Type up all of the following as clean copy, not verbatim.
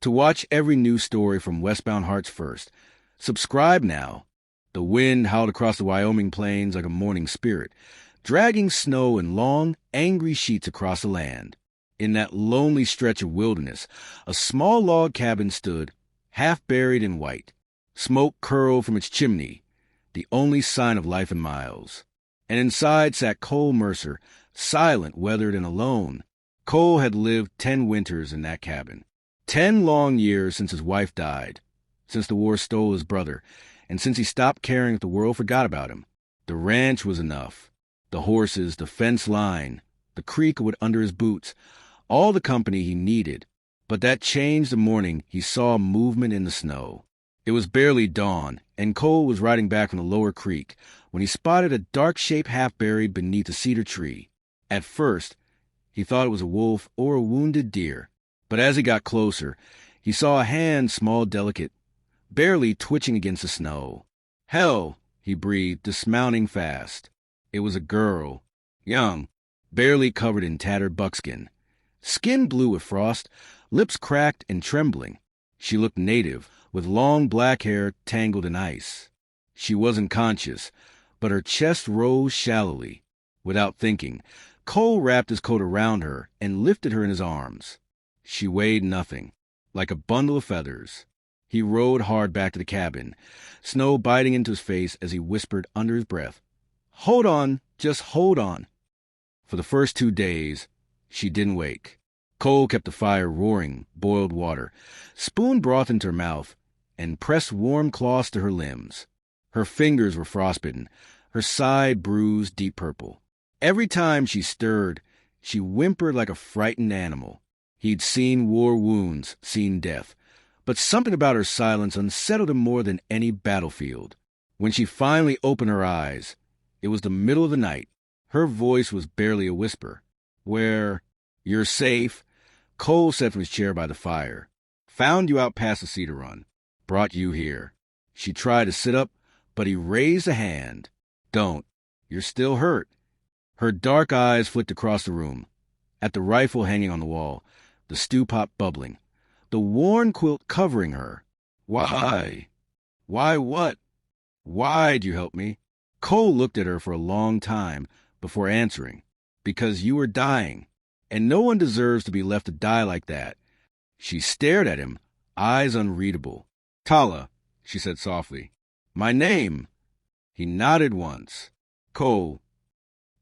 To watch every news story from Westbound Hearts First, subscribe now. The wind howled across the Wyoming plains like a mourning spirit, dragging snow in long, angry sheets across the land. In that lonely stretch of wilderness, a small log cabin stood, half buried in white. Smoke curled from its chimney, the only sign of life in miles. And inside sat Cole Mercer, silent, weathered, and alone. Cole had lived 10 winters in that cabin. 10 long years since his wife died, since the war stole his brother, and since he stopped caring if the world forgot about him. The ranch was enough. The horses, the fence line, the creek under his boots, all the company he needed. But that changed the morning he saw movement in the snow. It was barely dawn, and Cole was riding back from the lower creek when he spotted a dark shape half buried beneath a cedar tree. At first, he thought it was a wolf or a wounded deer. But as he got closer, he saw a hand, small, delicate, barely twitching against the snow. "Hell," he breathed, dismounting fast. It was a girl, young, barely covered in tattered buckskin. Skin blue with frost, lips cracked and trembling. She looked native, with long black hair tangled in ice. She wasn't conscious, but her chest rose shallowly. Without thinking, Cole wrapped his coat around her and lifted her in his arms. She weighed nothing, like a bundle of feathers. He rode hard back to the cabin, snow biting into his face as he whispered under his breath, "Hold on, just hold on." For the first 2 days, she didn't wake. Cole kept the fire roaring, boiled water, spooned broth into her mouth, and pressed warm cloths to her limbs. Her fingers were frostbitten, her side bruised deep purple. Every time she stirred, she whimpered like a frightened animal. He'd seen war wounds, seen death, but something about her silence unsettled him more than any battlefield. When she finally opened her eyes, it was the middle of the night. Her voice was barely a whisper. "You're safe." Cole sat from his chair by the fire. "Found you out past the cedar run. Brought you here." She tried to sit up, but he raised a hand. "Don't. You're still hurt." Her dark eyes flicked across the room, at the rifle hanging on the wall, the stew pot bubbling, the worn quilt covering her. "Why? Why what? Why'd you help me?" Cole looked at her for a long time before answering. "Because you were dying, and no one deserves to be left to die like that." She stared at him, eyes unreadable. "Tala," she said softly. "My name." He nodded once. "Cole."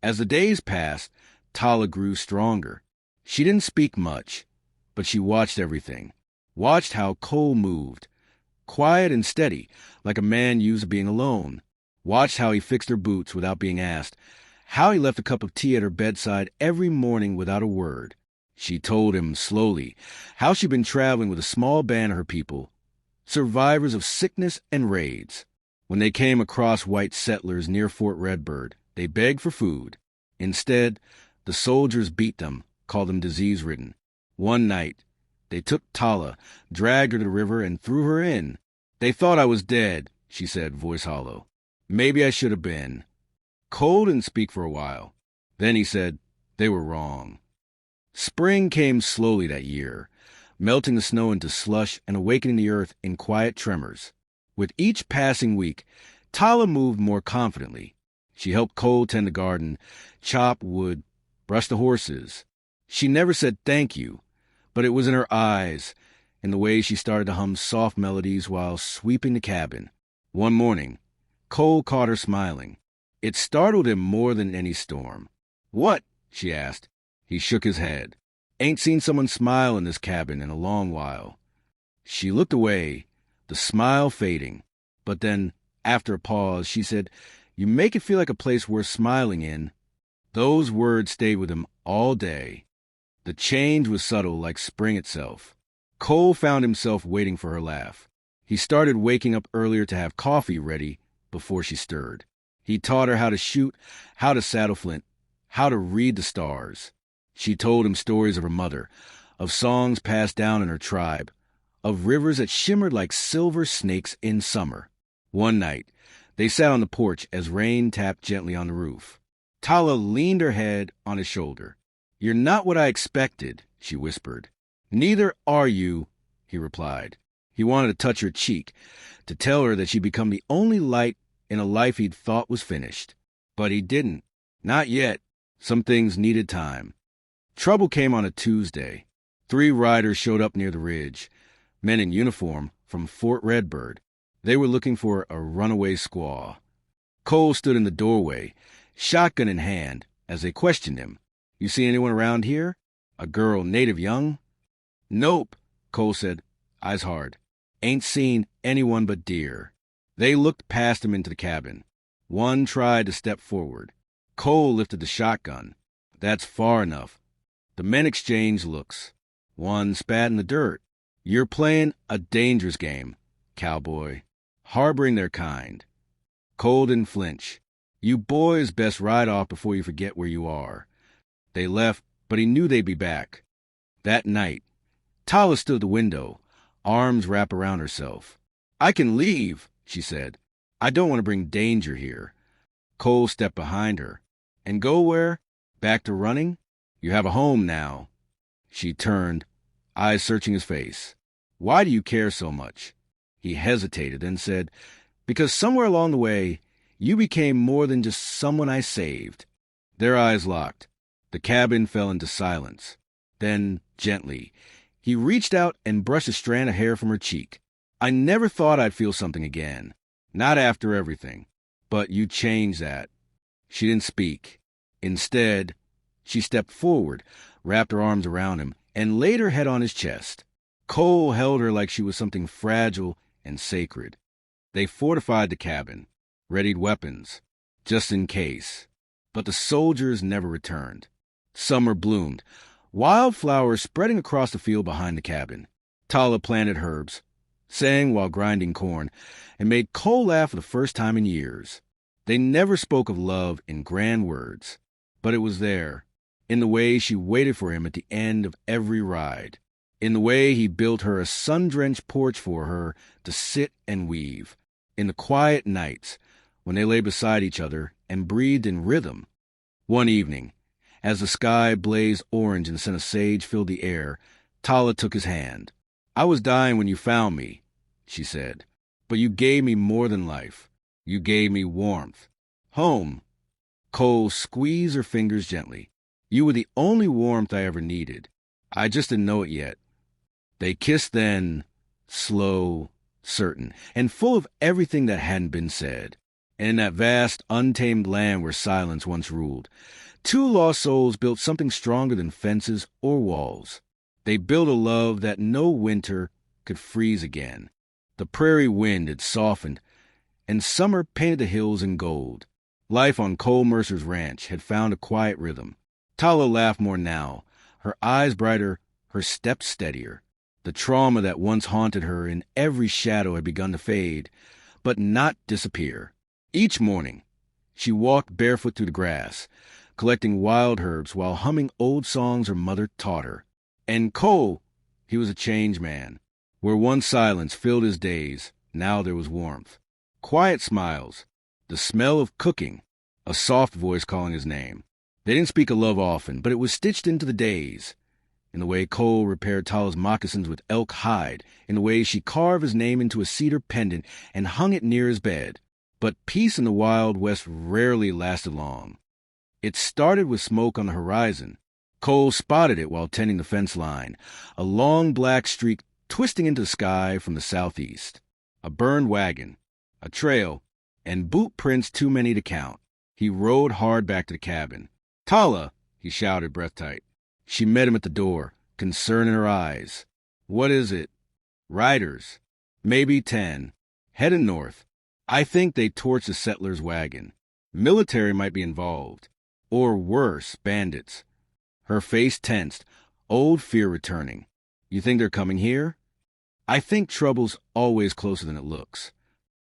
As the days passed, Tala grew stronger. She didn't speak much, but she watched everything. Watched how Cole moved, quiet and steady, like a man used to being alone. Watched how he fixed her boots without being asked, how he left a cup of tea at her bedside every morning without a word. She told him slowly how she'd been traveling with a small band of her people, survivors of sickness and raids. When they came across white settlers near Fort Redbird, they begged for food. Instead, the soldiers beat them, called them disease-ridden. One night, they took Tala, dragged her to the river, and threw her in. "They thought I was dead," she said, voice hollow. "Maybe I should have been." Cole didn't speak for a while. Then he said, "They were wrong." Spring came slowly that year, melting the snow into slush and awakening the earth in quiet tremors. With each passing week, Tala moved more confidently. She helped Cole tend the garden, chop wood, brush the horses. She never said thank you, but it was in her eyes, in the way she started to hum soft melodies while sweeping the cabin. One morning, Cole caught her smiling. It startled him more than any storm. "What?" she asked. He shook his head. "Ain't seen someone smile in this cabin in a long while." She looked away, the smile fading. But then, after a pause, she said, "You make it feel like a place worth smiling in." Those words stayed with him all day. The change was subtle, like spring itself. Cole found himself waiting for her laugh. He started waking up earlier to have coffee ready before she stirred. He taught her how to shoot, how to saddle flint, how to read the stars. She told him stories of her mother, of songs passed down in her tribe, of rivers that shimmered like silver snakes in summer. One night, they sat on the porch as rain tapped gently on the roof. Tala leaned her head on his shoulder. "You're not what I expected," she whispered. "Neither are you," he replied. He wanted to touch her cheek, to tell her that she'd become the only light in a life he'd thought was finished. But he didn't. Not yet. Some things needed time. Trouble came on a Tuesday. 3 riders showed up near the ridge, men in uniform from Fort Redbird. They were looking for a runaway squaw. Cole stood in the doorway, shotgun in hand, as they questioned him. "You see anyone around here? A girl, native young?" "Nope," Cole said, eyes hard. "Ain't seen anyone but deer." They looked past him into the cabin. One tried to step forward. Cole lifted the shotgun. "That's far enough." The men exchanged looks. One spat in the dirt. "You're playing a dangerous game, Cowboy, harboring their kind." Cole didn't flinch. "You boys best ride off before you forget where you are." They left, but he knew they'd be back. That night, Tala stood at the window, arms wrapped around herself. "I can leave," she said. "I don't want to bring danger here." Cole stepped behind her. "And go where? Back to running? You have a home now." She turned, eyes searching his face. "Why do you care so much?" He hesitated, then said, "Because somewhere along the way, you became more than just someone I saved." Their eyes locked. The cabin fell into silence. Then, gently, he reached out and brushed a strand of hair from her cheek. "I never thought I'd feel something again. Not after everything. But you changed that." She didn't speak. Instead, she stepped forward, wrapped her arms around him, and laid her head on his chest. Cole held her like she was something fragile and sacred. They fortified the cabin, readied weapons, just in case. But the soldiers never returned. Summer bloomed, wildflowers spreading across the field behind the cabin. Tala planted herbs, sang while grinding corn, and made Cole laugh for the first time in years. They never spoke of love in grand words, but it was there, in the way she waited for him at the end of every ride, in the way he built her a sun-drenched porch for her to sit and weave, in the quiet nights when they lay beside each other and breathed in rhythm. One evening, as the sky blazed orange and the scent of sage filled the air, Tala took his hand. "I was dying when you found me," she said, "but you gave me more than life. You gave me warmth. Home." Cole squeezed her fingers gently. "You were the only warmth I ever needed. I just didn't know it yet." They kissed then, slow, certain, and full of everything that hadn't been said. And in that vast, untamed land where silence once ruled, 2 lost souls built something stronger than fences or walls. They built a love that no winter could freeze again. The prairie wind had softened, and summer painted the hills in gold. Life on Cole Mercer's ranch had found a quiet rhythm. Tala laughed more now, her eyes brighter, her steps steadier. The trauma that once haunted her in every shadow had begun to fade, but not disappear. Each morning, she walked barefoot through the grass, collecting wild herbs while humming old songs her mother taught her. And Cole, he was a changed man. Where once silence filled his days, now there was warmth. Quiet smiles, the smell of cooking, a soft voice calling his name. They didn't speak of love often, but it was stitched into the days. In the way Cole repaired Tala's moccasins with elk hide, in the way she carved his name into a cedar pendant and hung it near his bed. But peace in the Wild West rarely lasted long. It started with smoke on the horizon. Cole spotted it while tending the fence line, a long black streak twisting into the sky from the southeast. A burned wagon, a trail, and boot prints too many to count. He rode hard back to the cabin. "Tala!" he shouted, breath tight. She met him at the door, concern in her eyes. "What is it?" "Riders. Maybe 10. Heading north. I think they torched the settler's wagon. Military might be involved. Or worse, bandits." Her face tensed, old fear returning. "You think they're coming here?" "I think trouble's always closer than it looks."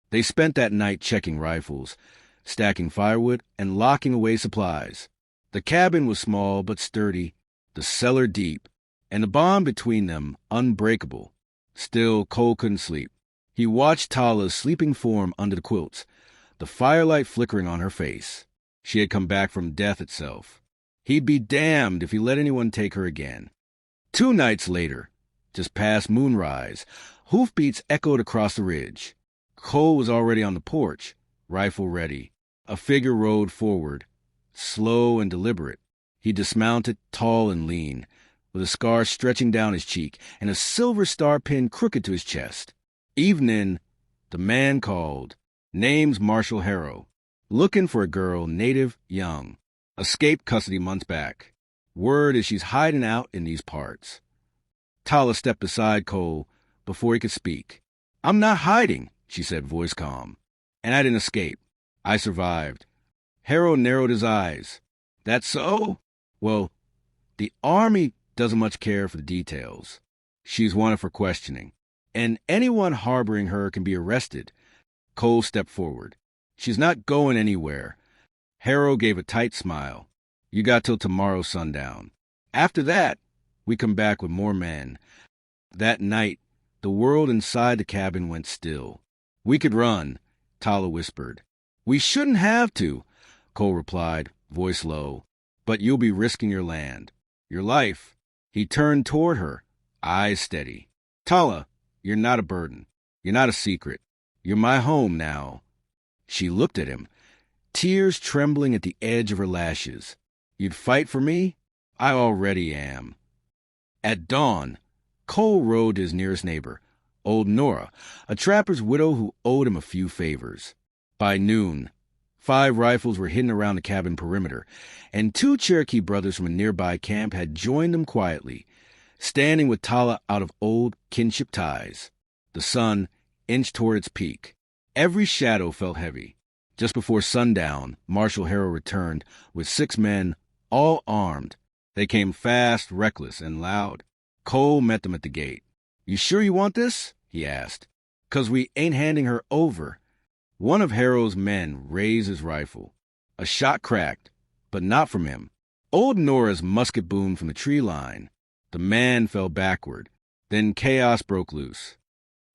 They spent that night checking rifles, stacking firewood, and locking away supplies. The cabin was small but sturdy, the cellar deep, and the bond between them unbreakable. Still, Cole couldn't sleep. He watched Tala's sleeping form under the quilts, the firelight flickering on her face. She had come back from death itself. He'd be damned if he let anyone take her again. 2 nights later, just past moonrise. Hoofbeats echoed across the ridge. Cole was already on the porch, rifle ready. A figure rode forward, slow and deliberate. He dismounted, tall and lean, with a scar stretching down his cheek and a silver star pin crooked to his chest. Evening, the man called. Name's Marshall Harrow. Looking for a girl, native, young. Escaped custody months back. Word is she's hiding out in these parts. Tala stepped beside Cole before he could speak. I'm not hiding, she said, voice calm. And I didn't escape. I survived. Harrow narrowed his eyes. That's so? Well, the army doesn't much care for the details. She's wanted for questioning. And anyone harboring her can be arrested. Cole stepped forward. She's not going anywhere. Harrow gave a tight smile. You got till tomorrow sundown. After that, we come back with more men. That night, the world inside the cabin went still. We could run, Tala whispered. We shouldn't have to, Cole replied, voice low. But you'll be risking your land. Your life. He turned toward her, eyes steady. Tala, you're not a burden. You're not a secret. You're my home now. She looked at him, tears trembling at the edge of her lashes. You'd fight for me? I already am. At dawn, Cole rode to his nearest neighbor, old Nora, a trapper's widow who owed him a few favors. By noon, 5 rifles were hidden around the cabin perimeter, and 2 Cherokee brothers from a nearby camp had joined them quietly, standing with Tala out of old kinship ties. The sun inched toward its peak. Every shadow felt heavy. Just before sundown, Marshall Harrow returned with 6 men, all armed. They came fast, reckless, and loud. Cole met them at the gate. You sure you want this? He asked. 'Cause we ain't handing her over. One of Harrow's men raised his rifle. A shot cracked, but not from him. Old Nora's musket boomed from the tree line. The man fell backward. Then chaos broke loose.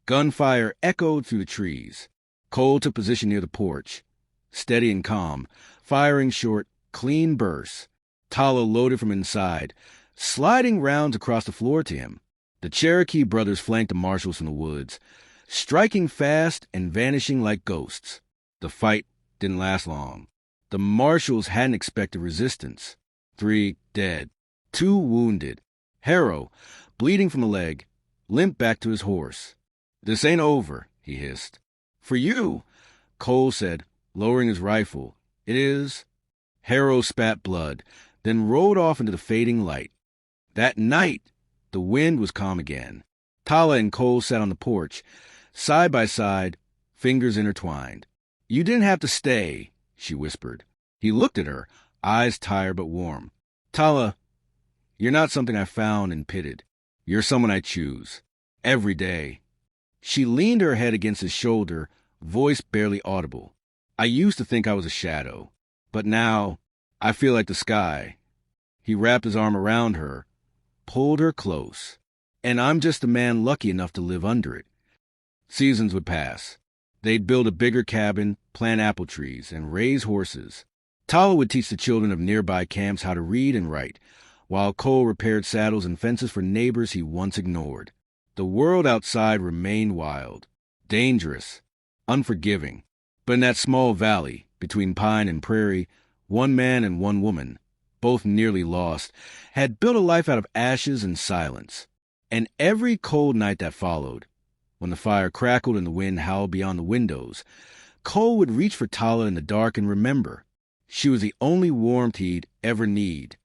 Gunfire echoed through the trees. Cole took position near the porch, steady and calm, firing short, clean bursts. Tala loaded from inside, sliding rounds across the floor to him. The Cherokee brothers flanked the marshals from the woods, striking fast and vanishing like ghosts. The fight didn't last long. The marshals hadn't expected resistance. 3 dead, 2 wounded. Harrow, bleeding from a leg, limped back to his horse. This ain't over, he hissed. For you, Cole said, lowering his rifle. It is. Harrow spat blood, then rode off into the fading light. That night, the wind was calm again. Tala and Cole sat on the porch, side by side, fingers intertwined. You didn't have to stay, she whispered. He looked at her, eyes tired but warm. Tala, you're not something I found and pitted. You're someone I choose. Every day. She leaned her head against his shoulder, voice barely audible. I used to think I was a shadow, but now I feel like the sky. He wrapped his arm around her, pulled her close, and I'm just a man lucky enough to live under it. Seasons would pass. They'd build a bigger cabin, plant apple trees, and raise horses. Tala would teach the children of nearby camps how to read and write, while Cole repaired saddles and fences for neighbors he once ignored. The world outside remained wild, dangerous, unforgiving. But in that small valley, between pine and prairie, one man and one woman, both nearly lost, had built a life out of ashes and silence. And every cold night that followed, when the fire crackled and the wind howled beyond the windows, Cole would reach for Tala in the dark and remember. She was the only warmth he'd ever need.